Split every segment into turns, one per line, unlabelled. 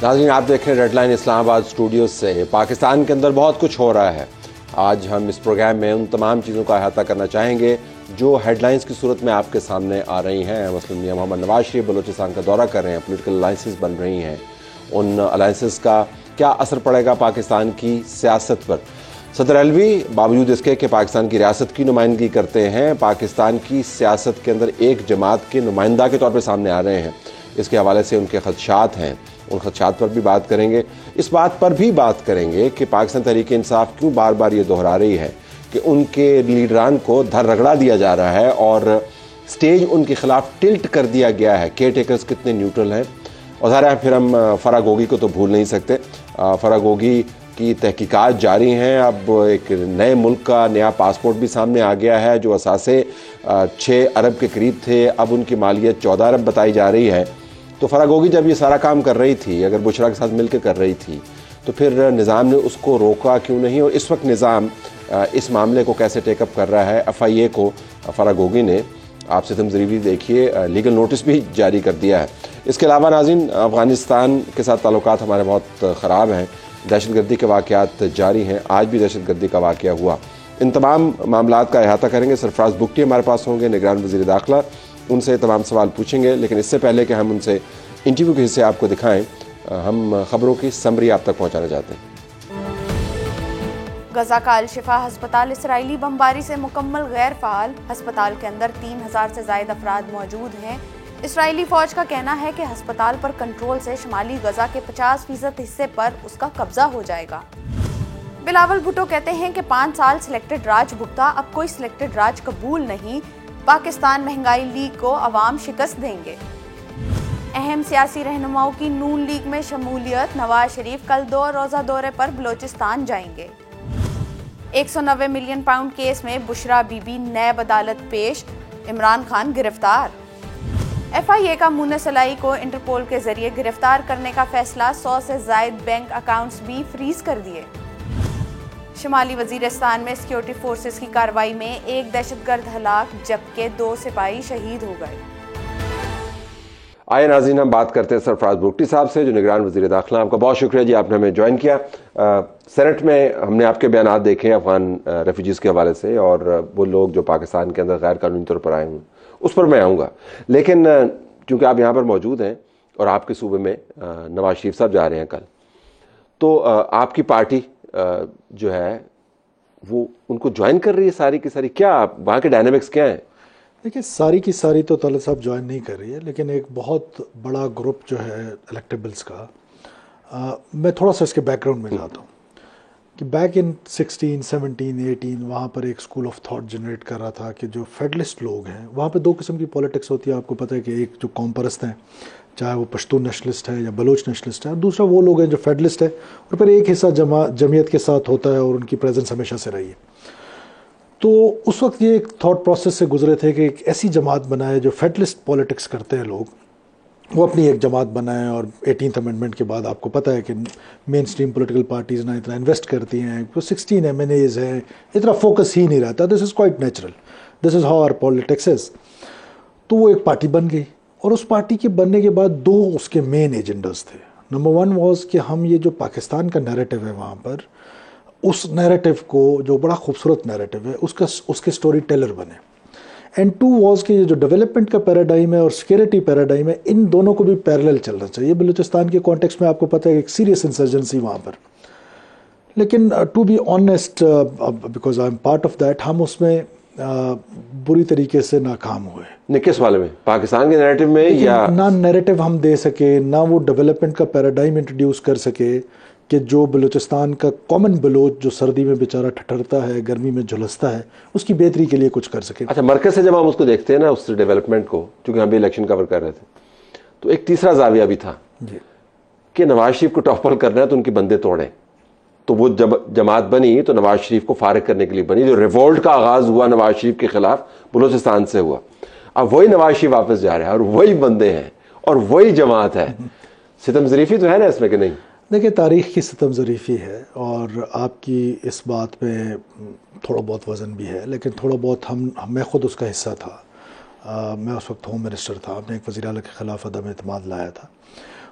ناظرین آپ دیکھ رہے ہیں ریڈ لائن اسلام آباد اسٹوڈیو سے۔ پاکستان کے اندر بہت کچھ ہو رہا ہے۔ آج ہم اس پروگرام میں ان تمام چیزوں کا احاطہ کرنا چاہیں گے جو ہیڈ لائنز کی صورت میں آپ کے سامنے آ رہی ہیں۔ مثلاً میاں محمد نواز شریف بلوچستان کا دورہ کر رہے ہیں، پولیٹیکل الائنسز بن رہی ہیں، ان الائنسز کا کیا اثر پڑے گا پاکستان کی سیاست پر؟ صدر علوی باوجود اس کے کہ پاکستان کی ریاست کی نمائندگی کرتے ہیں، پاکستان کی سیاست کے اندر ایک جماعت کے نمائندہ کے طور پہ سامنے آ رہے ہیں۔ اس کے حوالے سے ان کے خدشات ہیں، ان خدشات پر بھی بات کریں گے۔ اس بات پر بھی بات کریں گے کہ پاکستان تحریک انصاف کیوں بار بار یہ دہرا رہی ہے کہ ان کے لیڈران کو دھر رگڑا دیا جا رہا ہے اور سٹیج ان کے خلاف ٹلٹ کر دیا گیا ہے۔ کیئر ٹیکرز کتنے نیوٹرل ہیں، اور ظاہر ہے پھر ہم فرح گوگی کو تو بھول نہیں سکتے۔ فرح گوگی کی تحقیقات جاری ہیں۔ اب ایک نئے ملک کا نیا پاسپورٹ بھی سامنے آ گیا ہے جو اثاثے 6 ارب کے قریب تھے، اب ان کی مالیت 14 ارب بتائی جا رہی ہے۔ تو فرح گوگی جب یہ سارا کام کر رہی تھی، اگر بشرا کے ساتھ مل کے کر رہی تھی، تو پھر نظام نے اس کو روکا کیوں نہیں؟ اور اس وقت نظام اس معاملے کو کیسے ٹیک اپ کر رہا ہے؟ FIA کو فرح گوگی نے، آپ ستم ظریفی دیکھیے، لیگل نوٹس بھی جاری کر دیا ہے۔ اس کے علاوہ ناظرین افغانستان کے ساتھ تعلقات ہمارے بہت خراب ہیں، دہشت گردی کے واقعات جاری ہیں، آج بھی دہشت گردی کا واقعہ ہوا۔ ان تمام معاملات کا احاطہ کریں گے۔ سرفراز بگٹی ہمارے پاس ہوں گے، نگران وزیر داخلہ، ان سے تمام سوال پوچھیں گے۔ لیکن اس سے پہلے کہ ہم ان سے انٹرویو کے حصے آپ کو دکھائیں، ہم خبروں کی سمری آپ تک پہنچانا چاہتے ہیں۔
غزہ کا الشفا ہسپتال اسرائیلی بمباری سے مکمل غیر فعال۔ ہسپتال کے اندر 3000 سے زائد افراد موجود ہیں۔ اسرائیلی فوج کا کہنا ہے کہ ہسپتال پر کنٹرول سے شمالی غزہ کے 50% حصے پر اس کا قبضہ ہو جائے گا۔ بلاول بھٹو کہتے ہیں کہ 5 سال سلیکٹڈ راج بھگتا، اب کوئی سلیکٹڈ راج قبول نہیں۔ پاکستان مہنگائی لیگ کو عوام شکست دیں گے۔ اہم سیاسی رہنماؤں کی نون لیگ میں شمولیت۔ نواز شریف کل 2 روزہ دورے پر بلوچستان جائیں گے۔ 190 ملین پاؤنڈ کیس میں بشرا بی بی نیب عدالت پیش، عمران خان گرفتار۔ FIA کا منہ سلائی کو انٹرپول کے ذریعے گرفتار کرنے کا فیصلہ، 100 سے زائد بینک اکاؤنٹس بھی فریز کر دیے۔ شمالی وزیرستان میں سیکیورٹی فورسز کی کارروائی میں 1 دہشت گرد ہلاک جبکہ 2 سپاہی شہید ہو گئے۔
آئے ناظرین ہم بات کرتے ہیں سرفراز بگٹی صاحب سے جو نگران وزیر داخلہ۔ آپ کا بہت شکریہ جی، آپ نے ہمیں جوائن کیا۔ سینٹ میں ہم نے آپ کے بیانات دیکھے افغان ریفیوجیز کے حوالے سے، اور وہ لوگ جو پاکستان کے اندر غیر قانونی طور پر آئے ہیں اس پر میں آؤں گا، لیکن چونکہ آپ یہاں پر موجود ہیں اور آپ کے صوبے میں نواز شریف صاحب جا رہے ہیں کل، تو آپ کی پارٹی جو ہے وہ ان کو جوائن کر رہی ہے ساری کی ساری؟ کیا وہاں کے ڈائنامکس کیا ہیں؟
دیکھیے ساری کی ساری تو طلعت صاحب جوائن نہیں کر رہی ہے، لیکن ایک بہت بڑا گروپ جو ہے الیکٹیبلز کا، میں تھوڑا سا اس کے بیک گراؤنڈ میں جاتا ہوں کہ بیک ان 16, 17, 18 وہاں پر ایک اسکول آف تھاٹ جنریٹ کر رہا تھا کہ جو فیڈرلسٹ لوگ ہیں، وہاں پہ 2 قسم کی پولیٹکس ہوتی ہے، آپ کو پتہ ہے کہ ایک جو قوم پرست ہیں، چاہے وہ پشتون نیشنلسٹ ہے یا بلوچ نیشنلسٹ ہے، اور دوسرا وہ لوگ ہیں جو فیڈرلسٹ ہے، اور پھر ایک حصہ جمعیت کے ساتھ ہوتا ہے اور ان کی پریزنس ہمیشہ سے رہی ہے۔ تو اس وقت یہ ایک تھاٹ پروسیس سے گزرے تھے کہ ایک ایسی جماعت بنائے جو فیڈرلسٹ پولیٹکس کرتے ہیں لوگ، وہ اپنی ایک جماعت بنائیں، اور 18th امنڈمنٹ کے بعد آپ کو پتہ ہے کہ مین اسٹریم پولیٹیکل پارٹیز نہ اتنا انویسٹ کرتی ہیں، 16 MNAs ہیں، اتنا فوکس ہی نہیں رہتا۔ This is quite natural, this is how our politics is. تو وہ ایک پارٹی بن گئی، اور اس پارٹی کے بننے کے بعد 2 اس کے مین ایجنڈاز تھے۔ نمبر 1 واز کہ ہم یہ جو پاکستان کا نیریٹو ہے وہاں پر، اس نیریٹو کو جو بڑا خوبصورت نیریٹو ہے اس کے سٹوری ٹیلر بنے۔ اینڈ 2 واز کہ یہ جو ڈیولپمنٹ کا پیراڈائم ہے اور سیکورٹی پیراڈائم ہے، ان دونوں کو بھی پیرلل چلنا چاہیے۔ بلوچستان کے کانٹیکسٹ میں آپ کو پتہ ہے کہ ایک سیریس انسرجنسی وہاں پر، لیکن to be honest because I am part of that, ہم اس میں بری طریقے سے ناکام ہوئے۔
کس والے میں؟ پاکستان کے نیریٹو میں؟ یا
نہ نیریٹو ہم دے سکے، نہ وہ ڈیولپمنٹ کا پیراڈائم انٹروڈیوس کر سکے کہ جو بلوچستان کا کامن بلوچ جو سردی میں بیچارہ ٹھٹرتا ہے، گرمی میں جھلستا ہے، اس کی بہتری کے لیے کچھ کر سکے۔
اچھا، مرکز سے جب ہم اس کو دیکھتے ہیں نا، اس ڈیولپمنٹ کو، چونکہ ہم بھی الیکشن کور کر رہے تھے، تو ایک تیسرا زاویہ بھی تھا
جی
کہ نواز شریف کو ٹاپل کرنا ہے تو ان کی بندے توڑیں۔ تو وہ جب جماعت بنی تو نواز شریف کو فارغ کرنے کے لیے بنی۔ جو ریولٹ کا آغاز ہوا نواز شریف کے خلاف بلوچستان سے ہوا، اب وہی نواز شریف واپس جا رہے ہیں اور وہی بندے ہیں اور وہی جماعت ہے۔ ستم ظریفی تو ہے نا اس میں کہ نہیں؟
دیکھیں تاریخ کی ستم ظریفی ہے، اور آپ کی اس بات پہ تھوڑا بہت وزن بھی ہے، لیکن تھوڑا بہت میں خود اس کا حصہ تھا۔ میں اس وقت ہوم منسٹر تھا، ہم نے ایک وزیر اعلیٰ کے خلاف عدم اعتماد لایا تھا۔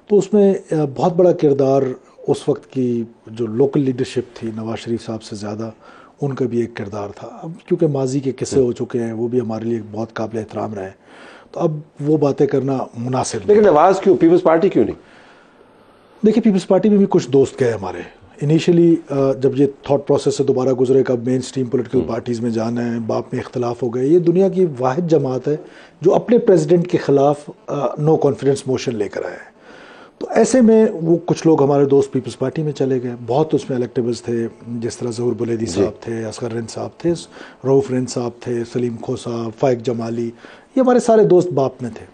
تو اس میں بہت بڑا کردار اس وقت کی جو لوکل لیڈرشپ تھی نواز شریف صاحب سے زیادہ ان کا بھی ایک کردار تھا. اب کیونکہ ماضی کے قصے ہو چکے ہیں وہ بھی ہمارے لیے بہت قابل احترام رہے, تو اب وہ باتیں کرنا مناسب.
لیکن نواز کیوں, پیپلز پارٹی کیوں نہیں؟
دیکھیے پیپلز پارٹی میں بھی کچھ دوست گئے ہمارے انیشلی, جب یہ تھاٹ پروسیس سے دوبارہ گزرے کہ اب مین اسٹریم پولیٹیکل پارٹیز میں جانا ہے, باپ میں اختلاف ہو گئے. یہ دنیا کی واحد جماعت ہے جو اپنے پریزیڈنٹ کے خلاف نو کانفیڈنس موشن لے کر آئے ہیں. تو ایسے میں وہ کچھ لوگ ہمارے دوست پیپلز پارٹی میں چلے گئے. بہت اس میں الیکٹیبلز تھے, جس طرح ظہور بلیدی صاحب تھے, اصغر رند صاحب تھے, رؤف رند صاحب تھے, سلیم کھو صاحب, فائق جمالی, یہ ہمارے سارے دوست باپ میں تھے.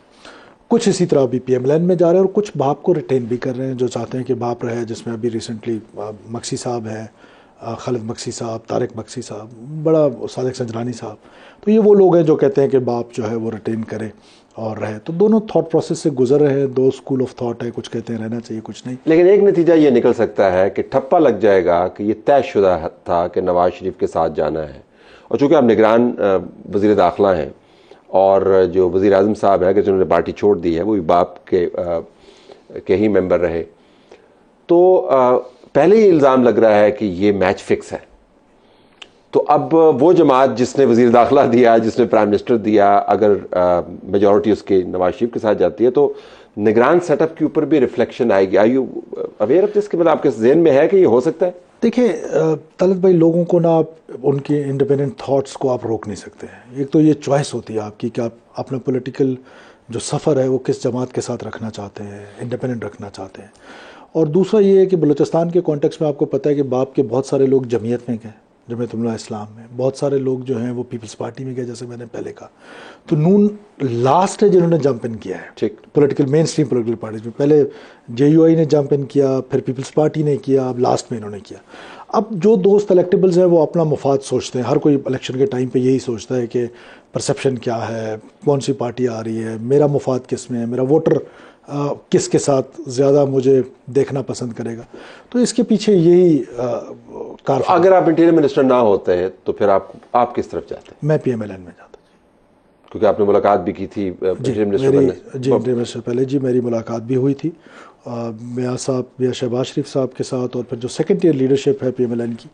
کچھ اسی طرح ابھی پی ایم ایل این میں جا رہے ہیں اور کچھ باپ کو ریٹین بھی کر رہے ہیں جو چاہتے ہیں کہ باپ رہے, جس میں ابھی ریسنٹلی مکسی صاحب ہیں, خالد مکسی صاحب, طارق مکسی صاحب, بڑا صادق سنجرانی صاحب. تو یہ وہ لوگ ہیں جو کہتے ہیں کہ باپ جو ہے وہ ریٹین کرے اور رہے. تو دونوں تھاٹ پروسیس سے گزر رہے ہیں, دو اسکول آف تھاٹ ہے, کچھ کہتے ہیں رہنا چاہیے, کچھ نہیں.
لیکن ایک نتیجہ یہ نکل سکتا ہے کہ ٹھپا لگ جائے گا کہ یہ طے شدہ تھا کہ نواز شریف کے ساتھ جانا ہے, اور چونکہ آپ نگران وزیر داخلہ ہیں اور جو وزیر اعظم صاحب ہے کہ جنہوں نے پارٹی چھوڑ دی ہے وہ بھی باپ کے ہی ممبر رہے, تو پہلے ہی الزام لگ رہا ہے کہ یہ میچ فکس ہے. تو اب وہ جماعت جس نے وزیر داخلہ دیا, جس نے پرائم منسٹر دیا, اگر میجورٹی اس کے نواز شریف کے ساتھ جاتی ہے تو نگران سیٹ اپ کے اوپر بھی ریفلیکشن آئے گی. آئی یو اویئر آف دس کہ آپ کے ذہن میں ہے کہ یہ ہو سکتا ہے؟
دیکھیں طلعت بھائی, لوگوں کو نا آپ ان کے انڈیپینڈنٹ تھاٹس کو آپ روک نہیں سکتے ہیں. ایک تو یہ چوائس ہوتی ہے آپ کی کہ آپ اپنا پولیٹیکل جو سفر ہے وہ کس جماعت کے ساتھ رکھنا چاہتے ہیں, انڈیپینڈنٹ رکھنا چاہتے ہیں. اور دوسرا یہ ہے کہ بلوچستان کے کانٹیکس میں آپ کو پتہ ہے کہ باپ کے بہت سارے لوگ جمعیت میں گئے, جمعیت علماء اسلام میں, بہت سارے لوگ جو ہیں وہ پیپلز پارٹی میں گئے جیسے میں نے پہلے کہا. تو نون لاسٹ ہے جنہوں نے جمپ ان کیا ہے پولیٹیکل مین اسٹریم پولیٹیکل پارٹیز میں. پہلے جے یو آئی نے جمپ ان کیا, پھر پیپلز پارٹی نے کیا, اب لاسٹ میں انہوں نے کیا. اب جو دوست الیکٹیبلز ہیں وہ اپنا مفاد سوچتے ہیں, ہر کوئی الیکشن کے ٹائم پہ یہی سوچتا ہے کہ پرسیپشن کیا ہے, کون سی پارٹی آ رہی ہے, میرا مفاد کس میں ہے, میرا ووٹر کس کے ساتھ زیادہ مجھے دیکھنا پسند کرے گا. تو اس کے پیچھے یہی
اگر آپ انٹیریئر منسٹر نہ ہوتے ہیں تو پھر آپ کس طرف جاتے ہیں؟
میں پی ایم ایل این میں جاتا,
کیونکہ آپ نے ملاقات بھی کی تھی انٹیریئر
منسٹر پہلے. جی میری ملاقات بھی ہوئی تھی میاں صاحب, میاں شہباز شریف صاحب کے ساتھ, اور پھر جو سیکنڈ ایئر لیڈرشپ ہے پی ایم ایل این کی,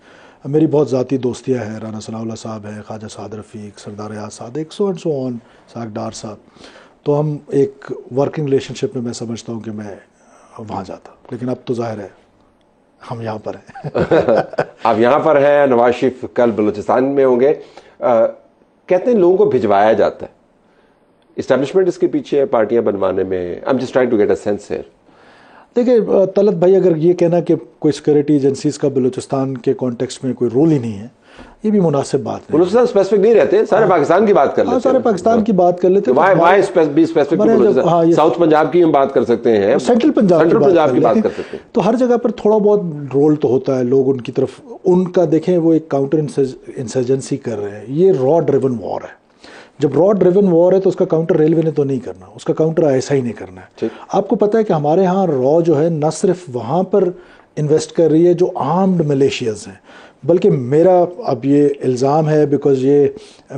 میری بہت ذاتی دوستیاں ہیں. رانا ثناء اللہ صاحب ہیں, خواجہ سعد رفیق, سردار ریاض صادق, سو اینڈ سو آن, ساک ڈار صاحب. تو ہم ایک ورکنگ ریلیشن شپ میں میں سمجھتا ہوں کہ میں وہاں جاتا. لیکن اب تو ظاہر ہے ہم یہاں پر ہیں.
آپ یہاں پر ہیں, نواز شریف کل بلوچستان میں ہوں گے. کہتے ہیں لوگوں کو بھجوایا جاتا ہے, اسٹیبلشمنٹ اس کے پیچھے ہے پارٹیاں بنوانے میں. I'm just trying to get a sense here.
دیکھیں طلعت بھائی, اگر یہ کہنا کہ کوئی سیکورٹی ایجنسیز کا بلوچستان کے کانٹیکسٹ میں کوئی رول ہی نہیں ہے, یہ بھی مناسب بات نہیں.
بلوچستان اسپیسیفک نہیں رہتے, سارے پاکستان کی بات کر لیتے ہیں.
سارے پاکستان کی بات کر لیتے
ہیں. ساؤتھ پنجاب کی ہم بات کر سکتے ہیں,
سینٹرل پنجاب
کی بات کر سکتے ہیں.
تو ہر جگہ پر تھوڑا بہت رول تو ہوتا ہے. لوگ ان کی طرف ان کا دیکھیں وہ ایک کاؤنٹر انسرجنسی کر رہے ہیں. یہ را ڈریون وار ہے. جب را ڈریون وار ہے تو اس کا کاؤنٹر ریلوے نے تو نہیں کرنا, اس کا کاؤنٹر ایسا ہی نہیں کرنا ہے. آپ کو پتہ ہے کہ ہمارے ہاں را جو ہے نہ صرف وہاں پر انویسٹ کر رہی ہے جو آرمڈ ملیشیاز ہیں, بلکہ میرا اب یہ الزام ہے بیکاز یہ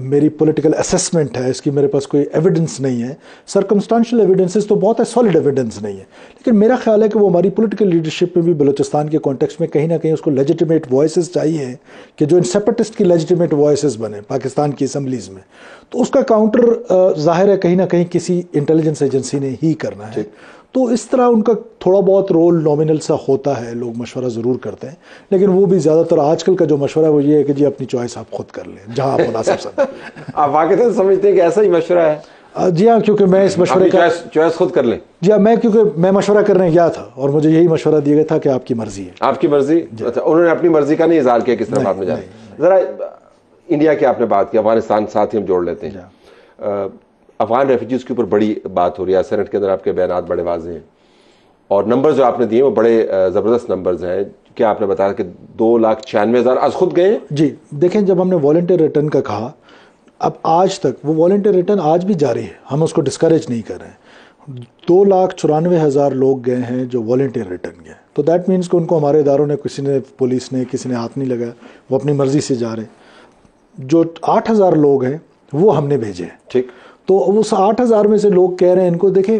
میری پولیٹیکل اسیسمنٹ ہے, اس کی میرے پاس کوئی ایویڈنس نہیں ہے. سرکمسٹانشل ایویڈنسز تو بہت ہے, سالڈ ایویڈنس نہیں ہے. لیکن میرا خیال ہے کہ وہ ہماری پولیٹیکل لیڈرشپ میں بھی بلوچستان کے کانٹیکسٹ میں کہیں نہ کہیں اس کو لیجیٹیمیٹ وائسز چاہیے کہ جو ان سیپریٹسٹ کی لیجیٹیمیٹ وائسز بنے پاکستان کی اسمبلیز میں. تو اس کا کاؤنٹر ظاہر ہے کہیں نہ کہیں کسی انٹیلیجنس ایجنسی نے ہی کرنا ہے. تو اس طرح ان کا تھوڑا بہت رول نامنل سا ہوتا ہے, لوگ مشورہ ضرور کرتے ہیں, لیکن وہ بھی زیادہ تر آج کل کا جو مشورہ ہے وہ یہ ہے کہ جی اپنی چوائس آپ خود کر لیں جہاں آپ مناسب سمجھیں.
آپ واقعی سمجھتے ہیں کہ ایسا ہی مشورہ ہے؟
جی ہاں, کیونکہ میں اس مشورے کا
چوائس خود کر لیں.
جی ہاں, کیونکہ میں مشورہ کرنے گیا تھا اور مجھے یہی مشورہ دیا گیا تھا کہ آپ کی مرضی ہے.
آپ کی مرضی. اچھا, انہوں نے اپنی مرضی کا نہیں اظہار کیا کس طرح آپ نے جانا. ذرا انڈیا کی آپ نے بات کی, افغانستان ساتھ ہی ہم جوڑ لیتے ہیں. افغان ریفیوجیز کے اوپر بڑی بات ہو رہی ہے, سینٹ کے اندر آپ کے بیانات بڑے واضح ہیں, اور نمبر جو آپ نے دیے وہ بڑے زبردست نمبرز ہیں. کیا آپ نے بتایا کہ 2,96,000 از خود گئے ہیں؟
جی دیکھیں, جب ہم نے والنٹیئر ریٹرن کا کہا, اب آج تک وہ والنٹیئر ریٹرن آج بھی جاری ہے, ہم اس کو ڈسکریج نہیں کر رہے ہیں. 2,94,000 لوگ گئے ہیں جو والنٹیئر ریٹرن گئے. تو دیٹ مینس کہ ان کو ہمارے اداروں نے, کسی نے, پولیس نے, کسی نے ہاتھ نہیں لگایا, وہ اپنی مرضی سے جا رہے ہیں. جو 8,000 لوگ ہیں وہ ہم نے بھیجے ہیں.
ٹھیک.
تو اس 8,000 میں سے لوگ کہہ رہے ہیں, ان کو دیکھیں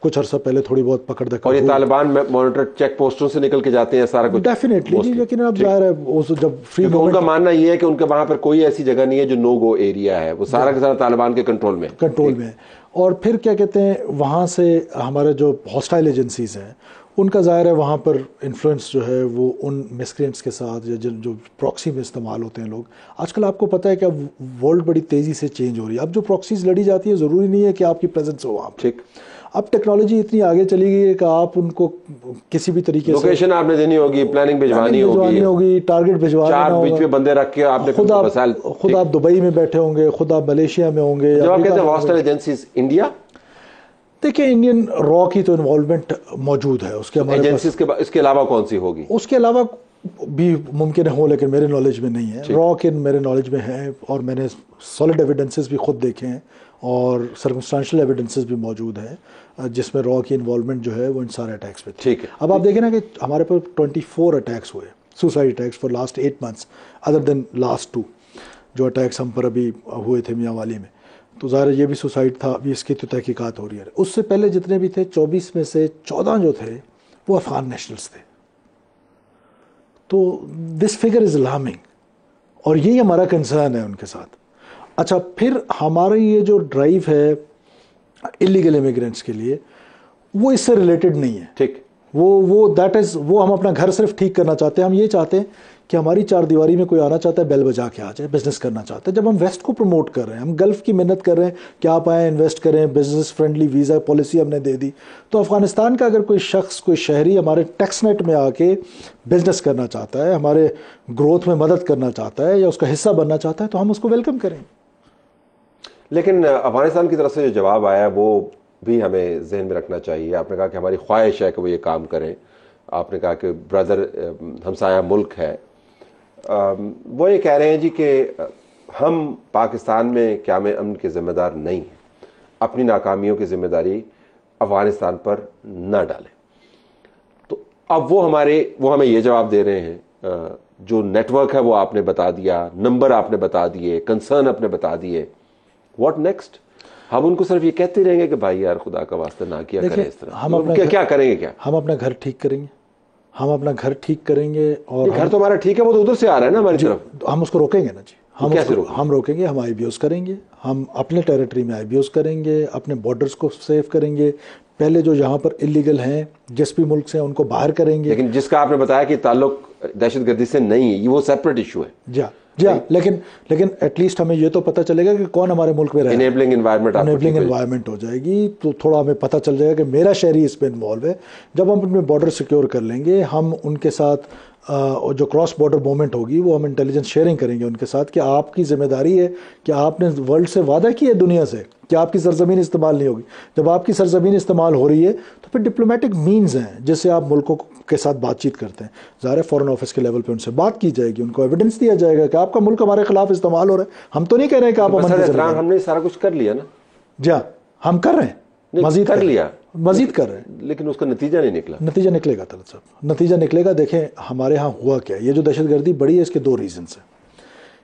کچھ عرصہ پہلے تھوڑی بہت پکڑ دکڑ.
اور یہ طالبان مانیٹر چیک پوسٹوں سے نکل کے جاتے ہیں سارا کچھ
ڈیفینیٹلی جی, لیکن اب ظاہر ہے جب فری
ان کا ماننا یہ ہے کہ ان کے وہاں پر کوئی ایسی جگہ نہیں ہے جو نو گو ایریا ہے, وہ سارا کا سارا طالبان کے کنٹرول میں
ہے. اور پھر کیا کہتے ہیں, وہاں سے ہمارے جو ہاسٹائل ایجنسیز ہیں ان کا ظاہر ہے وہاں پر انفلوئنس جو ہے وہ ان مسکرینٹس کے ساتھ یا جو پراکسی میں استعمال ہوتے ہیں لوگ. آج کل آپ کو پتہ ہے کہ اب ورلڈ بڑی تیزی سے چینج ہو رہی ہے. اب جو پراکسیز لڑی جاتی ہے ضروری نہیں ہے کہ آپ کی پریزنس ہو وہاں.
ٹھیک,
اب ٹیکنالوجی اتنی آگے چلی گئی ہے کہ آپ ان کو کسی بھی طریقے سے
لوکیشن آپ نے دینی ہوگی, پلاننگ بھجوانی
ہوگی, ٹارگیٹ بھجوانا ہوگا,
4 بیچ میں بندے رکھ کے آپ نے
خود آپ دبئی میں بیٹھے ہوں گے, خود آپ ملیشیا میں ہوں گے.
جب آپ کہتے ہیں ہاسٹائل ایجنسیز انڈیا,
دیکھیں انڈین را کی تو انوالومنٹ موجود ہے اس کے ہمارے
ایجنسیز کے اس کے علاوہ کون سی ہوگی؟
اس کے علاوہ بھی ممکن ہو لیکن میرے نالج میں نہیں ہے. را کے میرے نالج میں ہیں اور میں نے سالڈ ایویڈنسز بھی خود دیکھے ہیں اور سرکمسٹانشل ایویڈنسز بھی موجود ہیں جس میں را کی انوالومنٹ جو ہے وہ ان سارے اٹیکس پہ.
ٹھیک ہے,
اب آپ دیکھیں نا کہ ہمارے پر 24 اٹیکس ہوئے, suicide attacks for last 8 months other than last 2 جو اٹیکس ہم پر ابھی ہوئے تھے میاں والی میں. تو ظاہر یہ بھی سوسائڈ تھا, ابھی اس کی تو تحقیقات ہو رہی ہے. اس سے پہلے جتنے بھی تھے 24 میں سے 14 جو تھے وہ افغان نیشنلز تھے. تو دس فگر از الارمنگ اور یہی ہمارا کنسرن ہے ان کے ساتھ. اچھا, پھر ہماری یہ جو ڈرائیو ہے الیگل امیگرینٹس کے لیے وہ اس سے ریلیٹڈ نہیں ہے.
ٹھیک,
وہ دیٹ از وہ ہم اپنا گھر صرف ٹھیک کرنا چاہتے ہیں. ہم یہ چاہتے ہیں کہ ہماری 4 دیواری میں کوئی آنا چاہتا ہے بیل بجا کے آ جائے, بزنس کرنا چاہتا ہے. جب ہم ویسٹ کو پروموٹ کر رہے ہیں, ہم گلف کی محنت کر رہے ہیں کہ آپ آئیں انویسٹ کریں, بزنس فرینڈلی ویزا پالیسی ہم نے دے دی, تو افغانستان کا اگر کوئی شخص کوئی شہری ہمارے ٹیکس نیٹ میں آ کے بزنس کرنا چاہتا ہے, ہمارے گروتھ میں مدد کرنا چاہتا ہے یا اس کا حصہ بننا چاہتا ہے تو ہم اس کو ویلکم کریں.
لیکن افغانستان کی طرف سے جو جواب آیا وہ بھی ہمیں ذہن میں رکھنا چاہیے. آپ نے کہا کہ ہماری خواہش ہے کہ وہ یہ کام کریں. آپ نے کہا کہ برادر ہمسایہ ملک ہے. وہ یہ کہہ رہے ہیں جی کہ ہم پاکستان میں قیام امن کے ذمہ دار نہیں ہیں, اپنی ناکامیوں کی ذمہ داری افغانستان پر نہ ڈالیں. تو اب وہ ہمیں یہ جواب دے رہے ہیں, جو نیٹ ورک ہے وہ آپ نے بتا دیا, نمبر آپ نے بتا دیے, کنسرن آپ نے بتا دیے, واٹ نیکسٹ؟ ہم ان کو صرف یہ کہتے رہیں گے کہ بھائی یار خدا کا واسطہ نہ کیا کریں اس طرح, ہم کیا کریں گے؟ کیا ہم
اپنا گھر ٹھیک کریں گے, ہم اپنا گھر ٹھیک کریں گے. اور
گھر تو ہمارا ٹھیک ہے, وہ تو ادھر سے آ رہا ہے نا ہماری طرف.
ہم اس کو روکیں گے نا جی, ہم روکیں گے, ہم آئی بی اوز کریں گے, ہم اپنے ٹیریٹری میں آئی بی اوز کریں گے, اپنے بارڈرز کو سیف کریں گے. پہلے جو یہاں پر انلیگل ہیں جس بھی ملک سے ان کو باہر کریں گے.
لیکن جس کا آپ نے بتایا کہ تعلق دہشت گردی سے نہیں ہے, یہ وہ سیپریٹ ایشو ہے.
جی لیکن ایٹ لیسٹ ہمیں یہ تو پتہ چلے گا کہ کون ہمارے ملک میں رہے.
انیبلنگ
انوائرمنٹ ہو جائے گی تو تھوڑا ہمیں پتہ چل جائے گا کہ میرا شہری اس میں انوالو ہے. جب ہم اپنے بارڈر سیکیور کر لیں گے, ہم ان کے ساتھ جو کراس بارڈر موومنٹ ہوگی وہ ہم انٹیلیجنس شیئرنگ کریں گے ان کے ساتھ کہ آپ کی ذمہ داری ہے کہ آپ نے ورلڈ سے وعدہ کیا ہے دنیا سے کہ آپ کی سرزمین استعمال نہیں ہوگی. جب آپ کی سرزمین استعمال ہو رہی ہے تو پھر ڈپلومیٹک مینز ہیں جس سے آپ ملکوں کے ساتھ بات چیت کرتے ہیں. ظاہر فورن آفس کے لیول پہ ان سے بات کی جائے گی, ان کو ایویڈنس دیا جائے گا کہ آپ کا ملک ہمارے خلاف استعمال ہو رہا ہے. ہم تو نہیں کہہ رہے ہیں کہ آپ
ہم نے سارا کچھ کر لیا نا.
جی ہم کر رہے ہیں, مزید
کر لیا,
مزید کر رہے ہیں,
لیکن اس کا نتیجہ نہیں نکلا.
نتیجہ نکلے گا طلعت صاحب, نتیجہ نکلے گا. دیکھیں ہمارے ہاں ہوا کیا, یہ جو دہشت گردی بڑی ہے اس کے 2 ریزنس ہیں.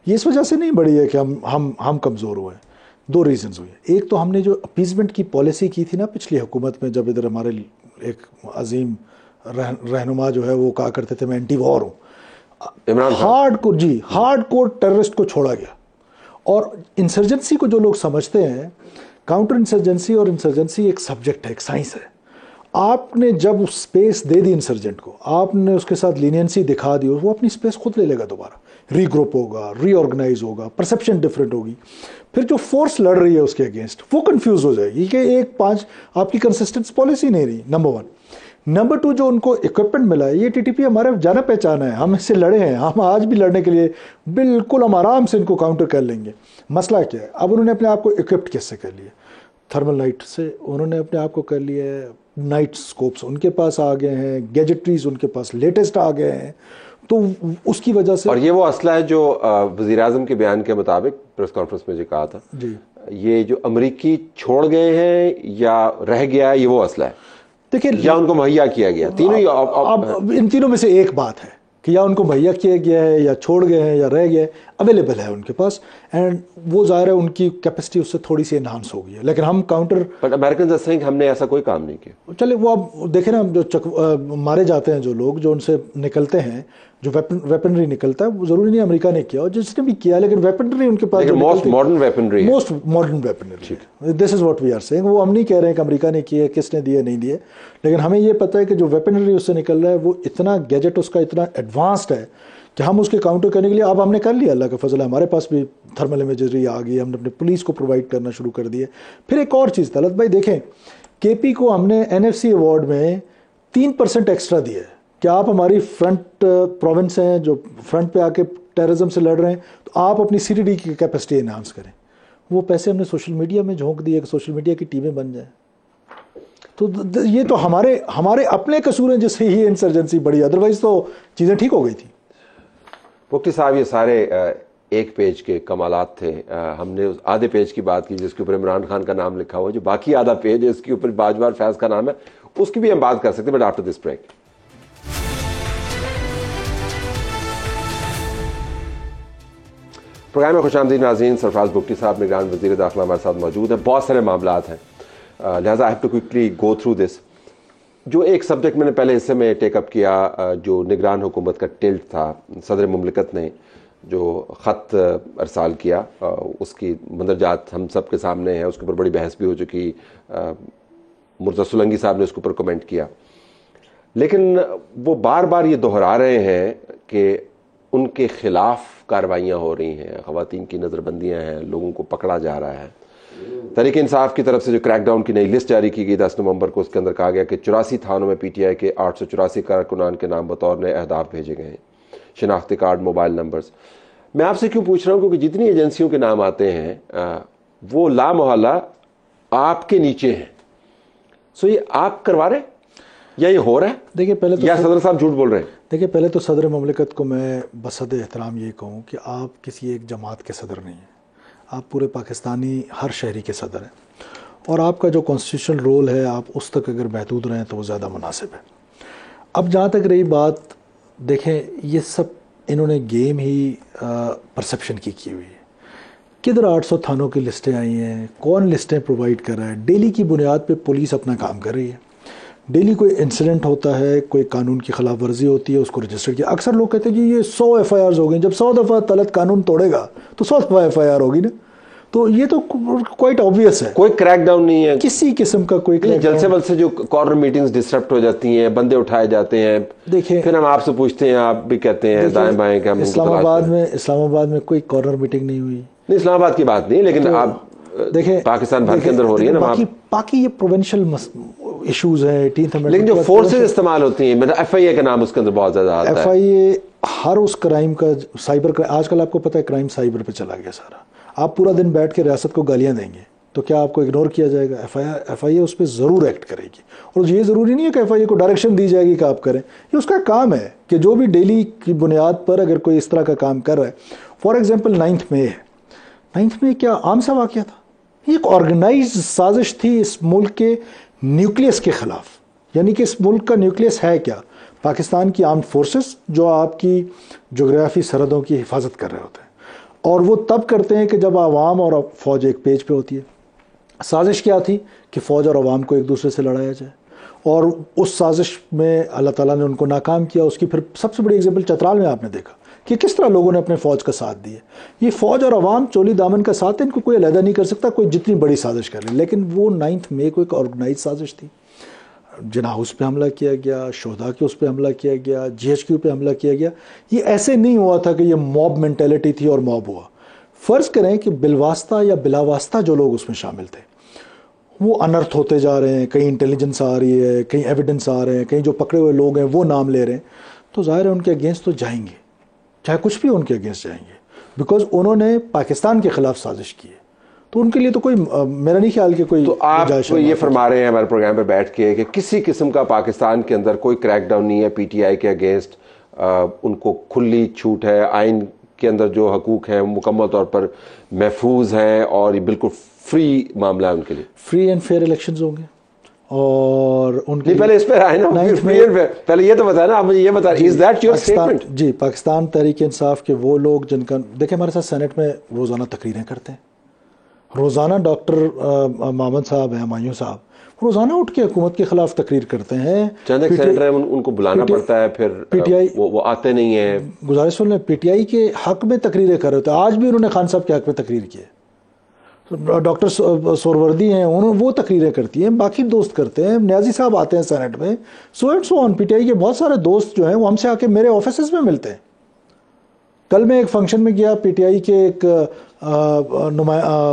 یہ اس وجہ سے نہیں بڑی ہے کہ ہم کمزور ہوئے ہیں. 2 ریزنز ہوئے. ایک تو ہم نے جو اپیزمنٹ کی پالیسی کی تھی نا پچھلی حکومت میں, جب ادھر ہمارے ایک عظیم رہنما جو ہے وہ کہا کرتے تھے میں اینٹی وار ہوں, ہارڈ کور ٹیررسٹ کو چھوڑا گیا. اور انسرجنسی کو جو لوگ سمجھتے ہیں, کاؤنٹر انسرجنسی اور انسرجنسی ایک سبجیکٹ ہے, ایک سائنس ہے. آپ نے جب اسپیس دے دی انسرجنٹ کو, آپ نے اس کے ساتھ لینینسی دکھا دی, وہ اپنی اسپیس خود لے لے گا, دوبارہ ری گروپ ہوگا, ری آرگنائز ہوگا, پرسیپشن ڈفرینٹ ہوگی. پھر جو فورس لڑ رہی ہے اس کے اگینسٹ وہ کنفیوز ہو جائے گی کہ 1-5 آپ کی کنسسٹنس پالیسی نہیں رہی. نمبر 1. نمبر 2, جو ان کو اکوپمنٹ ملا ہے, یہ ٹی ٹی پی ہمارے جانا پہچانا ہے, ہم اس سے لڑے ہیں, ہم آج بھی لڑنے کے لیے بالکل ہم آرام سے ان کو کاؤنٹر کر لیں گے. مسئلہ کیا ہے, اب انہوں نے اپنے آپ کو اکوپڈ کیس سے کر لیا, تھرمل لائٹ سے انہوں نے اپنے آپ کو کر لیا ہے, نائٹ سکوپس ان کے پاس آ گئے ہیں, گیجٹریز ان کے پاس لیٹسٹ آ گئے ہیں. تو اس کی وجہ سے,
اور یہ وہ اسلحہ ہے جو وزیر اعظم کے بیان کے مطابق پریس کانفرنس میں جو کہا تھا,
جی
یہ جو امریکی چھوڑ گئے ہیں یا رہ گیا ہے, یہ وہ اسلحہ ہے
دیکھیں
یا ان کو مہیا کیا گیا, تینوں ہی.
اب ان تینوں میں سے ایک بات ہے, کہ یا ان کو مہیا کیا گیا ہے یا چھوڑ گئے ہیں یا رہ گئے, اویلیبل ہے ان کے پاس, اینڈ وہ ظاہر ہے ان کی کیپیسٹی اس سے تھوڑی سی انہانس ہو گئی ہے. لیکن ہم counter
but Americans are seeing ہم نے ایسا کوئی کام نہیں کیا.
چلے وہ آپ دیکھیں نا, جو مارے جاتے ہیں جو لوگ, جو ان سے نکلتے ہیں, جو ویپنری نکلتا ہے, وہ ضروری نہیں امریکہ نے کیا, جس نے بھی کیا, لیکن ویپنری ان کے پاس
most modern weaponry,
most modern weaponry, this is what we are seeing. وہ ہم نہیں کہہ رہے ہیں کہ امریکہ نے کیا, کس نے دیے نہیں دیے, لیکن ہمیں یہ پتہ ہے کہ جو ویپنری اس سے نکل رہا ہے وہ اتنا گیجٹ اس کا اتنا ایڈوانسڈ ہے کہ ہم اس کے کاؤنٹر کرنے کے لیے اب ہم نے کر لیا, اللہ کا فضل ہے, ہمارے پاس بھی تھرمل امیجری آ گئی, ہم نے اپنے پولیس کو پرووائڈ کرنا شروع کر دیے. پھر ایک اور چیز طلعت بھائی دیکھیں, کے پی کو ہم نے NFC ایوارڈ میں 3% ایکسٹرا دیا ہے کہ آپ ہماری فرنٹ پروونس ہیں جو فرنٹ پہ آ کے ٹیررزم سے لڑ رہے ہیں, تو آپ اپنی CTD کی کیپیسٹی انہانس کریں. وہ پیسے ہم نے سوشل میڈیا میں جھونک دیے کہ سوشل میڈیا کی ٹیمیں بن جائیں. تو یہ تو ہمارے اپنے قصور ہیں جس سے ہی انسرجنسی بڑھی, ادروائز تو چیزیں ٹھیک ہو گئی تھیں.
مفتی صاحب یہ سارے ایک پیج کے کمالات تھے. ہم نے اس آدھے پیج کی بات کی جس کے اوپر عمران خان کا نام لکھا ہوا ہے, جو باقی آدھا پیج ہے اس کے اوپر باجوار فیض کا نام ہے, اس کی بھی ہم بات کر سکتے ہیں, but after this break. Programme میں خوش آمدید ناظرین. سرفراز بگٹی صاحب نگران وزیر داخلہ ہمارے ساتھ موجود ہیں. بہت سارے معاملات ہیں, لہٰذا I have to quickly go through this. جو ایک سبجیکٹ میں نے پہلے حصے میں ٹیک اپ کیا, جو نگران حکومت کا ٹلٹ تھا, صدر مملکت نے جو خط ارسال کیا, اس کی مندرجات ہم سب کے سامنے ہیں, اس کے اوپر بڑی بحث بھی ہو چکی, مرزا سولنگی صاحب نے اس کے اوپر کمنٹ کیا, لیکن وہ بار بار یہ دہرا رہے ہیں کہ ان کے خلاف کارروائیاں ہو رہی ہیں, خواتین کی نظر بندیاں ہیں, لوگوں کو پکڑا جا رہا ہے. تحریک انصاف کی طرف سے جو کریک ڈاؤن کی نئی لسٹ جاری کی گئی 10 نومبر کو, اس کے اندر کہا گیا کہ 84 تھانوں میں PTI کے 884 کارکنان کے نام بطور نئے اہداف بھیجے گئے ہیں, شناختی کارڈ, موبائل نمبرز. میں آپ سے کیوں پوچھ رہا ہوں, کیونکہ جتنی ایجنسیوں کے نام آتے ہیں وہ لا محالہ آپ کے نیچے ہیں. سو یہ آپ کروا رہے یا یہ ہو رہا ہے؟
دیکھیں پہلے تو
یا صدر صاحب جھوٹ بول رہے ہیں؟
دیکھیں پہلے تو صدر مملکت کو میں بصد احترام یہ کہوں کہ آپ کسی ایک جماعت کے صدر نہیں ہیں, آپ پورے پاکستانی ہر شہری کے صدر ہیں, اور آپ کا جو کانسٹیٹیوشنل رول ہے آپ اس تک اگر محدود رہیں تو وہ زیادہ مناسب ہے. اب جہاں تک رہی بات, دیکھیں یہ سب انہوں نے گیم ہی پرسیپشن کی ہوئی ہے. کدھر 800 تھانوں کی لسٹیں آئی ہیں, کون لسٹیں پرووائڈ کر رہا ہے, ڈیلی کی بنیاد پہ پولیس اپنا کام کر رہی ہے. ڈیلی کوئی انسیڈنٹ ہوتا ہے, کوئی قانون کی خلاف ورزی ہوتی ہے, اس کو رجسٹر کیا. اکثر لوگ کہتے ہیں جی یہ 100 FIRs ہو گئی, جب 100 دفعہ طلعت قانون توڑے گا تو 100 دفعہ FIR ہوگی نا. تو یہ تو کوائٹ آبویس ہے,
کوئی کریک ڈاؤن نہیں ہے
کسی قسم کا. کوئی
جلسے ولسے جو کارنر میٹنگز ڈسٹرپٹ ہو جاتی ہیں, بندے اٹھائے جاتے ہیں,
دیکھیں
پھر ہم آپ سے پوچھتے ہیں, آپ بھی کہتے ہیں دائیں بائیں کہ ہم
اسلام آباد میں کوئی کارنر میٹنگ نہیں ہوئی.
نہیں, اسلام آباد کی بات نہیں, لیکن آپ
دیکھیں
پاکستان بھر کے اندر ہو رہی ہے نا.
باقی یہ پروونشل ایشوز ہیں, 18th امendment,
لیکن جو فورسز استعمال ہوتی ہیں, مطلب FIA کا نام اس کے اندر بہت زیادہ آتا ہے.
FIA ہر اس کرائم کا سائبر, آج کل آپ کو پتہ ہے کرائم سائبر پہ چلا گیا سارا. آپ پورا دن بیٹھ کے ریاست کو گالیاں دیں گے تو کیا آپ کو اگنور کیا جائے گا؟ FIA اس پہ ضرور ایکٹ کرے گی, اور یہ ضروری نہیں ہے کہ FIA کو ڈائریکشن دی جائے گی کہ آپ کریں, یہ اس کا کام ہے کہ جو بھی ڈیلی کی بنیاد پر اگر کوئی اس طرح کا کام کر رہا ہے. فار ایگزامپل 9 مئی ہے, 9 مئی کیا عام سا واقعہ تھا؟ یہ ایک آرگنائز سازش تھی اس ملک کے نیوکلیس کے خلاف. یعنی کہ اس ملک کا نیوکلیس ہے کیا؟ پاکستان کی آرمڈ فورسز جو آپ کی جغرافی سرحدوں کی حفاظت کر رہے ہوتے ہیں, اور وہ تب کرتے ہیں کہ جب عوام اور فوج ایک پیج پہ ہوتی ہے. سازش کیا تھی کہ فوج اور عوام کو ایک دوسرے سے لڑایا جائے, اور اس سازش میں اللہ تعالیٰ نے ان کو ناکام کیا. اس کی پھر سب سے بڑی ایگزامپل چترال میں آپ نے دیکھا کہ کس طرح لوگوں نے اپنے فوج کا ساتھ دیا. یہ فوج اور عوام چولی دامن کا ساتھ ہے, ان کو کوئی علیحدہ نہیں کر سکتا, کوئی جتنی بڑی سازش کر لے. لیکن وہ 9 مئی کو ایک آرگنائز سازش تھی. جناح ہاؤس پہ حملہ کیا گیا, شہداء کے اس پہ حملہ کیا گیا, GHQ پہ حملہ کیا گیا. یہ ایسے نہیں ہوا تھا کہ یہ موب مینٹیلٹی تھی اور موب ہوا. فرض کریں کہ بالواسطہ یا بلا واسطہ جو لوگ اس میں شامل تھے وہ انرتھ ہوتے جا رہے ہیں, کہیں انٹیلیجنس آ رہی ہے, کہیں ایویڈنس آ رہے ہیں, کہیں جو پکڑے ہوئے لوگ ہیں وہ نام لے رہے ہیں, تو ظاہر ہے ان کے اگینسٹ تو جائیں گے, چاہے کچھ بھی ان کے اگینسٹ جائیں گے, بیکاز انہوں نے پاکستان کے خلاف سازش کی ہے. تو ان کے لیے تو کوئی, میرا نہیں خیال کہ کوئی.
تو آپ یہ فرما رہے ہیں ہمارے پروگرام پہ بیٹھ کے کہ کسی قسم کا پاکستان کے اندر کوئی کریک ڈاؤن نہیں ہے PTI کے اگینسٹ, ان کو کھلی چھوٹ ہے, آئین کے اندر جو حقوق ہیں مکمل طور پر محفوظ ہیں, اور یہ بالکل فری معاملہ ہے ان کے لیے.
فری اینڈ فیئر الیکشنز ہوں گے, اور ان کی
پہلے اس پہ آئے نا، پہلے یہ تو بتایا نا، آپ مجھے یہ بتا رہے، از دیٹ یور اسٹیٹمنٹ؟
جی، پاکستان تحریک انصاف کے وہ لوگ جن کا دیکھیں ہمارے ساتھ سینٹ میں روزانہ تقریریں کرتے ہیں، روزانہ ڈاکٹر محمد صاحب ہیں، ہمایوں صاحب روزانہ اٹھ کے حکومت کے خلاف تقریر کرتے ہیں.
چند ایک سینیٹر ہیں ان کو بلانا پڑتا ہے، پھر وہ آتے نہیں ہیں.
گزارش سن لیں، پی ٹی آئی کے حق میں تقریریں کر رہے تھے، آج بھی انہوں نے خان صاحب کے حق میں تقریر کی ہے. ڈاکٹر سوروردی ہیں، وہ تقریریں کرتی ہیں، باقی دوست کرتے ہیں، نیازی صاحب آتے ہیں سینٹ میں، so and so on. P T I کے بہت سارے دوست جو ہیں وہ ہم سے آ کے میرے آفیسز میں ملتے ہیں. کل میں ایک فنکشن میں گیا، پی ٹی آئی کے ایک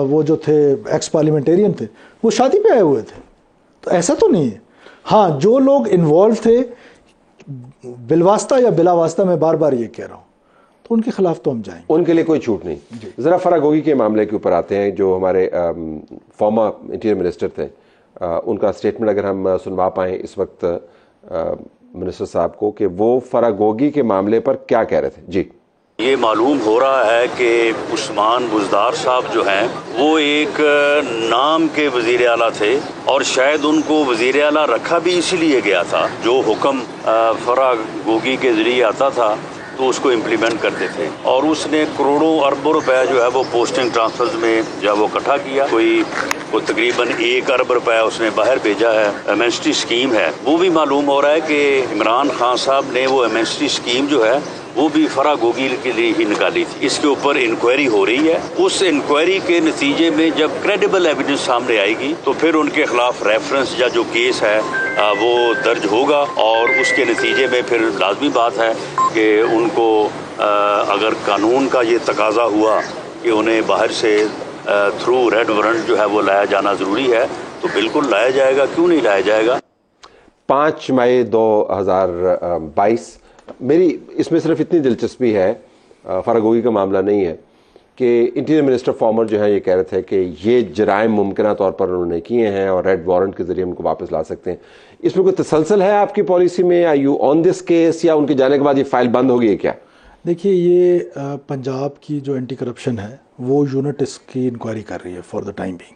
وہ جو تھے ایکس پارلیمنٹیرین تھے، وہ شادی پہ آئے ہوئے تھے. تو ایسا تو نہیں ہے. ہاں، جو لوگ انوالو تھے بالواسطہ یا بلا واسطہ، میں بار بار یہ کہہ رہا ہوں، تو ان کے خلاف تو ہم جائیں گے،
ان کے لیے کوئی چھوٹ نہیں. ذرا فرح گوگی کے معاملے کے اوپر آتے ہیں، جو ہمارے فارمر انٹیریئر منسٹر تھے. ان کا اسٹیٹمنٹ اگر ہم سنوا پائیں اس وقت منسٹر صاحب کو، کہ وہ فرح گوگی کے معاملے پر کیا کہہ رہے تھے. جی،
یہ معلوم ہو رہا ہے کہ عثمان بزدار صاحب جو ہیں وہ ایک نام کے وزیر اعلیٰ تھے، اور شاید ان کو وزیر اعلیٰ رکھا بھی اسی لیے گیا تھا، جو حکم فرح گوگی کے ذریعے آتا تھا تو اس کو امپلیمنٹ کرتے تھے. اور اس نے کروڑوں اربوں روپے جو ہے وہ پوسٹنگ ٹرانسفرز میں جو ہے وہ اکٹھا کیا. وہ تقریباً 1 ارب روپے اس نے باہر بھیجا ہے. ایمنسٹی اسکیم ہے، وہ بھی معلوم ہو رہا ہے کہ عمران خان صاحب نے وہ ایمنسٹی اسکیم جو ہے وہ بھی فرح گوگی کے لیے ہی نکالی تھی. اس کے اوپر انکوائری ہو رہی ہے. اس انکوائری کے نتیجے میں جب کریڈیبل ایویڈنس سامنے آئے گی تو پھر ان کے خلاف ریفرنس یا جو کیس ہے وہ درج ہوگا، اور اس کے نتیجے میں پھر لازمی بات ہے کہ ان کو اگر قانون کا یہ تقاضا ہوا کہ انہیں باہر سے تھرو ریڈ وارنٹ جو ہے وہ لایا جانا ضروری ہے، تو بالکل لایا جائے گا. کیوں نہیں لایا جائے گا؟
5 مئی 2022 میری اس میں صرف اتنی دلچسپی ہے، فرح گوگی کا معاملہ نہیں ہے، کہ انٹیریئر منسٹر فارمر جو ہے یہ کہہ رہے تھے کہ یہ جرائم ممکنہ طور پر انہوں نے کیے ہیں اور ریڈ وارنٹ کے ذریعے ان کو واپس لا سکتے ہیں. اس میں کوئی تسلسل ہے آپ کی پالیسی میں؟ Are you on this case, یا ان کے جانے کے بعد یہ فائل بند ہوگی کیا؟
دیکھیے، یہ پنجاب کی جو اینٹی کرپشن ہے وہ یونٹ اس کی انکوائری کر رہی ہے فار دا ٹائم بینگ.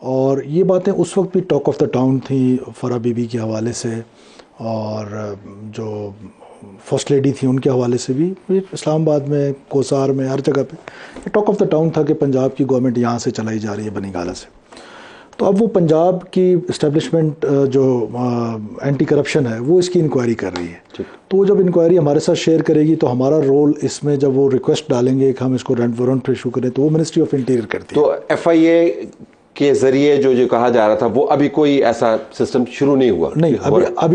اور یہ باتیں اس وقت بھی ٹاک آف دا ٹاؤن تھیں فرح بی بی کے حوالے سے، اور جو فرسٹ لیڈی تھی ان کے حوالے سے بھی. اسلام آباد میں، کوسار میں، ہر جگہ پہ ٹاک آف دا ٹاؤن تھا کہ پنجاب کی گورنمنٹ یہاں سے چلائی جا رہی ہے، بنی گالہ سے. تو اب وہ پنجاب کی اسٹیبلشمنٹ جو اینٹی کرپشن ہے وہ اس کی انکوائری کر رہی ہے. تو وہ جب انکوائری ہمارے ساتھ شیئر کرے گی تو ہمارا رول اس میں، جب وہ ریکویسٹ ڈالیں گے کہ ہم اس کو ریڈ وارنٹ پہ ایشو کریں، تو وہ منسٹری آف انٹیریئر کرتی ہے.
تو ایف آئی اے کے ذریعے جو کہا جا رہا تھا، وہ ابھی کوئی ایسا سسٹم شروع نہیں ہوا؟
نہیں،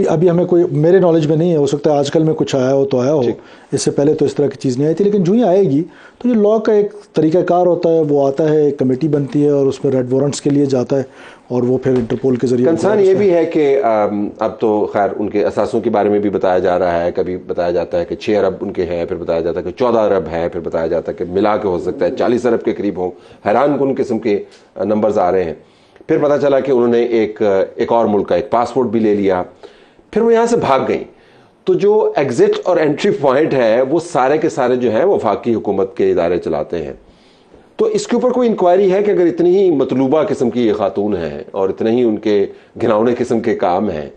ابھی ہمیں کوئی، میرے نالج میں نہیں ہے. ہو سکتا ہے آج کل میں کچھ آیا ہو تو آیا ہو، اس سے پہلے تو اس طرح کی چیز نہیں آئی تھی. لیکن جو ہی آئے گی تو یہ لا کا ایک طریقہ کار ہوتا ہے، وہ آتا ہے، ایک کمیٹی بنتی ہے اور اس میں ریڈ وارنٹس کے لیے جاتا ہے، اور وہ پھر انٹرپول کے ذریعے.
کنسرن یہ بھی ہے کہ اب تو خیر ان کے اثاثوں کے بارے میں بھی بتایا جا رہا ہے. کبھی بتایا جاتا ہے کہ 6 ارب ان کے ہیں، پھر بتایا جاتا ہے کہ 14 ارب ہے، پھر بتایا جاتا ہے کہ ملا کے ہو سکتا ہے 40 ارب کے قریب ہوں. حیران کن قسم کے نمبرز آ رہے ہیں. پھر پتہ چلا کہ انہوں نے ایک اور ملک کا ایک پاسپورٹ بھی لے لیا، پھر وہ یہاں سے بھاگ گئیں. تو جو ایگزٹ اور انٹری پوائنٹ ہے وہ سارے کے سارے جو ہیں وہ وفاقی حکومت کے ادارے چلاتے ہیں. تو اس کے اوپر کوئی انکوائری ہے کہ اگر اتنی ہی مطلوبہ قسم کی یہ خاتون ہیں اور اتنے ہی ان کے گھناؤنے قسم کے کام ہیں،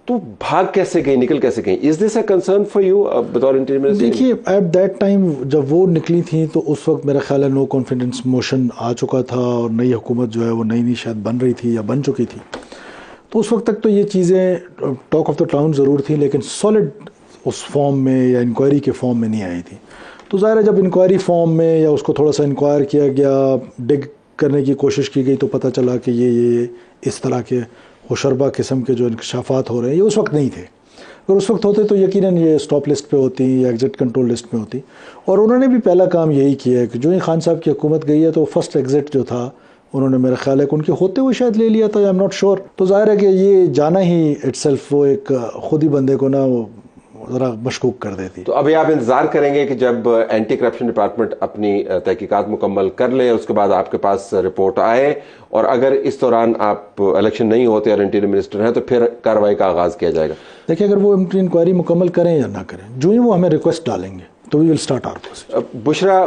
تو بھاگ کیسے گئی، نکل کیسے گئی؟ از دس اے کنسرن فار یو بطور انٹیریئر منسٹر؟
دیکھیے، ایٹ دیٹ ٹائم جب وہ نکلی تھیں تو اس وقت میرا خیال ہے نو کانفیڈنس موشن آ چکا تھا، اور نئی حکومت جو ہے وہ نئی شاید بن رہی تھی یا بن چکی تھی. تو اس وقت تک تو یہ چیزیں ٹاک آف دا ٹاؤن ضرور تھیں، لیکن سالڈ اس فارم میں یا انکوائری کے فارم میں نہیں آئی تھی. تو ظاہر ہے جب انکوائری فارم میں یا اس کو تھوڑا سا انکوائر کیا گیا، ڈگ کرنے کی کوشش کی گئی، تو پتہ چلا کہ یہ اس طرح کے ہوشربا قسم کے جو انکشافات ہو رہے ہیں یہ اس وقت نہیں تھے. اگر اس وقت ہوتے تو یقیناً یہ اسٹاپ لسٹ پہ ہوتی یا ایگزٹ کنٹرول لسٹ میں ہوتی. اور انہوں نے بھی پہلا کام یہی کیا ہے کہ جو ہی خان صاحب کی حکومت گئی ہے تو فرسٹ ایگزٹ جو تھا انہوں نے میرا خیال ہے کہ ان کے ہوتے ہوئے شاید لے لیا تھا، آئی ایم ناٹ شیور. تو ظاہر ہے کہ یہ جانا ہی اٹ سیلف وہ ایک خود ہی بندے کو نا وہ ذرا مشکوک کر دیتی.
تو ابھی آپ انتظار کریں گے کہ جب اینٹی کرپشن ڈپارٹمنٹ اپنی تحقیقات مکمل کر لے، اس کے بعد آپ کے پاس رپورٹ آئے، اور اگر اس دوران آپ الیکشن نہیں ہوتے اور انٹیریئر منسٹر ہیں تو پھر کارروائی کا آغاز کیا جائے گا؟
دیکھیں، اگر وہ انکوائری مکمل کریں یا نہ کریں، جو ہی وہ ہمیں ریکویسٹ ڈالیں گے تو وی ول اسٹارٹ آور پروسیس.
بشرا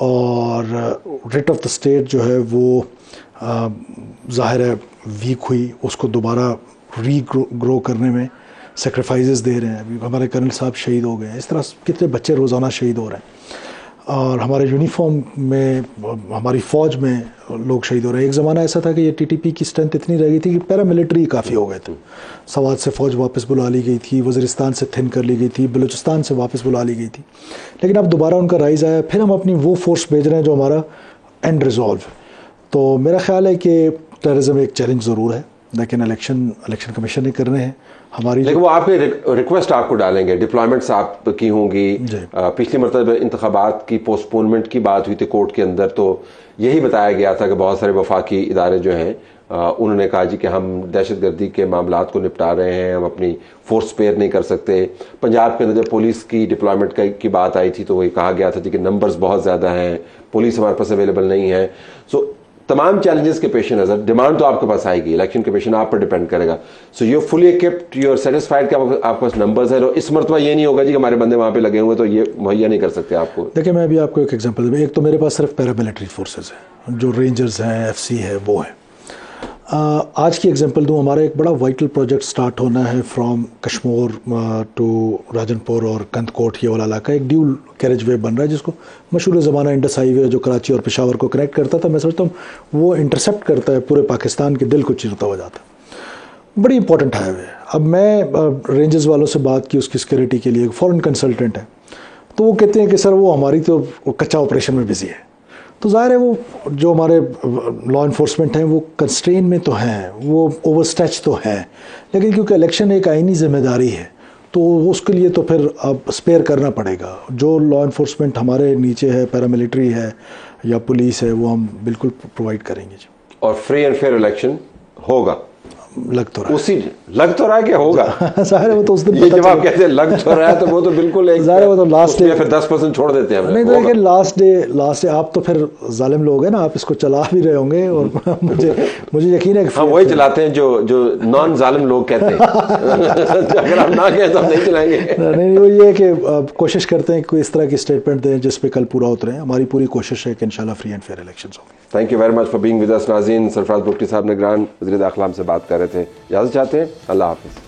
اور ریٹ آف دا اسٹیٹ جو ہے وہ ظاہر ہے ویک ہوئی، اس کو دوبارہ ری گرو کرنے میں سیکریفائزز دے رہے ہیں. ابھی ہمارے کرنل صاحب شہید ہو گئے ہیں، اس طرح کتنے بچے روزانہ شہید ہو رہے ہیں، اور ہمارے یونیفارم میں ہماری فوج میں لوگ شہید ہو رہے ہیں. ایک زمانہ ایسا تھا کہ یہ ٹی ٹی پی کی اسٹرینتھ اتنی رہ گئی تھی کہ پیرا ملٹری کافی ہو گئے تھے. سوات سے فوج واپس بلا لی گئی تھی، وزیرستان سے تھن کر لی گئی تھی، بلوچستان سے واپس بلا لی گئی تھی، لیکن اب دوبارہ ان کا رائز آیا. پھر ہم اپنی وہ فورس بھیج رہے ہیں جو ہمارا اینڈ ریزالو. تو میرا خیال ہے کہ ٹیررزم ایک چیلنج ضرور ہے، لیکن الیکشن کمیشن نے کرنے ہیں. ہماری
لیکن وہ آپ کی ریکویسٹ آپ کو ڈالیں گے، ڈپلائمنٹس آپ کی ہوں گی. پچھلی مرتبہ انتخابات کی پوسٹ پونمنٹ کی بات ہوئی تھی کورٹ کے اندر، تو یہی بتایا گیا تھا کہ بہت سارے وفاقی ادارے جو ہیں انہوں نے کہا جی کہ ہم دہشت گردی کے معاملات کو نپٹا رہے ہیں، ہم اپنی فورس اسپیئر نہیں کر سکتے. پنجاب کے اندر جب پولیس کی ڈپلائمنٹ کی بات آئی تھی تو وہی کہا گیا تھا جی کہ نمبرز بہت زیادہ ہیں، پولیس ہمارے پاس اویلیبل نہیں ہے. سو تمام چیلنجز کے پیش نظر ڈیمانڈ تو آپ کے پاس آئے گی، الیکشن کمیشن آپ پر ڈیپینڈ کرے گا. So you fully equipped, you are satisfied کہ آپ کے پاس نمبرز ہیں. اس مرتبہ یہ نہیں ہوگا جی کہ ہمارے بندے وہاں پہ لگے ہوئے تو یہ مہیا نہیں کر سکتے آپ کو.
دیکھیں میں ابھی آپ کو ایک ایگزامپل دوں. ایک تو میرے پاس صرف پیراملٹری فورسز ہیں، جو رینجرز ہیں، ایف سی ہے، وہ ہیں. آج کی ایگزامپل دوں، ہمارا ایک بڑا وائٹل پروجیکٹ سٹارٹ ہونا ہے فرام کشمور ٹو راجن پور اور کند کوٹ، یہ والا علاقہ ایک ڈیول کیریج وے بن رہا ہے جس کو مشہور زمانہ انڈس ہائی وے جو کراچی اور پشاور کو کنیکٹ کرتا تھا. میں سمجھتا ہوں وہ انٹرسیپٹ کرتا ہے پورے پاکستان کے دل کو چیرتا ہوا جاتا ہے. بڑی امپورٹنٹ ہائی وے. اب میں رینجز والوں سے بات کی اس کی سیکورٹی کے لیے، ایک فورن کنسلٹنٹ ہے، تو وہ کہتے ہیں کہ سر وہ ہماری تو کچا آپریشن میں بزی ہے. تو ظاہر ہے وہ جو ہمارے لا انفورسمنٹ ہیں وہ کنسٹرین میں تو ہیں، وہ اوور اسٹیچ تو ہیں، لیکن کیونکہ الیکشن ایک آئینی ذمہ داری ہے تو اس کے لیے تو پھر اب اسپیئر کرنا پڑے گا. جو لا انفورسمنٹ ہمارے نیچے ہے، پیراملٹری ہے یا پولیس ہے، وہ ہم بالکل پرووائڈ کریں گے. جی.
اور فری اینڈ فیئر الیکشن ہوگا،
لگ تو رہا
اسی لگ تو رہا ہے کہ ہوگا.
ظاہر ہے وہ تو اس دن
یہ جب آپ کہتے ہیں لگ تو رہا ہے تو وہ تو بالکل ایک
ظاہر ہے وہ تو لاسٹ ڈے
پھر 10% چھوڑ دیتے ہیں.
نہیں تو لیکن لاسٹ ڈے آپ تو پھر ظالم لوگ ہیں نا، آپ اس کو چلا بھی رہے ہوں گے، اور مجھے یقین ہے کہ
ہم وہی چلاتے ہیں جو نان ظالم لوگ کہتے ہیں. اگر ہم نہ کہیں تو ہم نہیں چلائیں گے. نہیں،
وہ یہ ہے کہ کوشش کرتے ہیں کہ اس طرح کی اسٹیٹمنٹ دیں جس پہ کل پورا اتریں. ہماری پوری کوشش ہے کہ انشاءاللہ فری اینڈ فیئر الیکشنز ہوں گے.
Thank you very much for being with us. ناظرین، سرفراز بگٹی صاحب نگران وزیر داخلہ ہم سے بات کر رہے تھے. اجازت چاہتے ہیں. اللہ حافظ.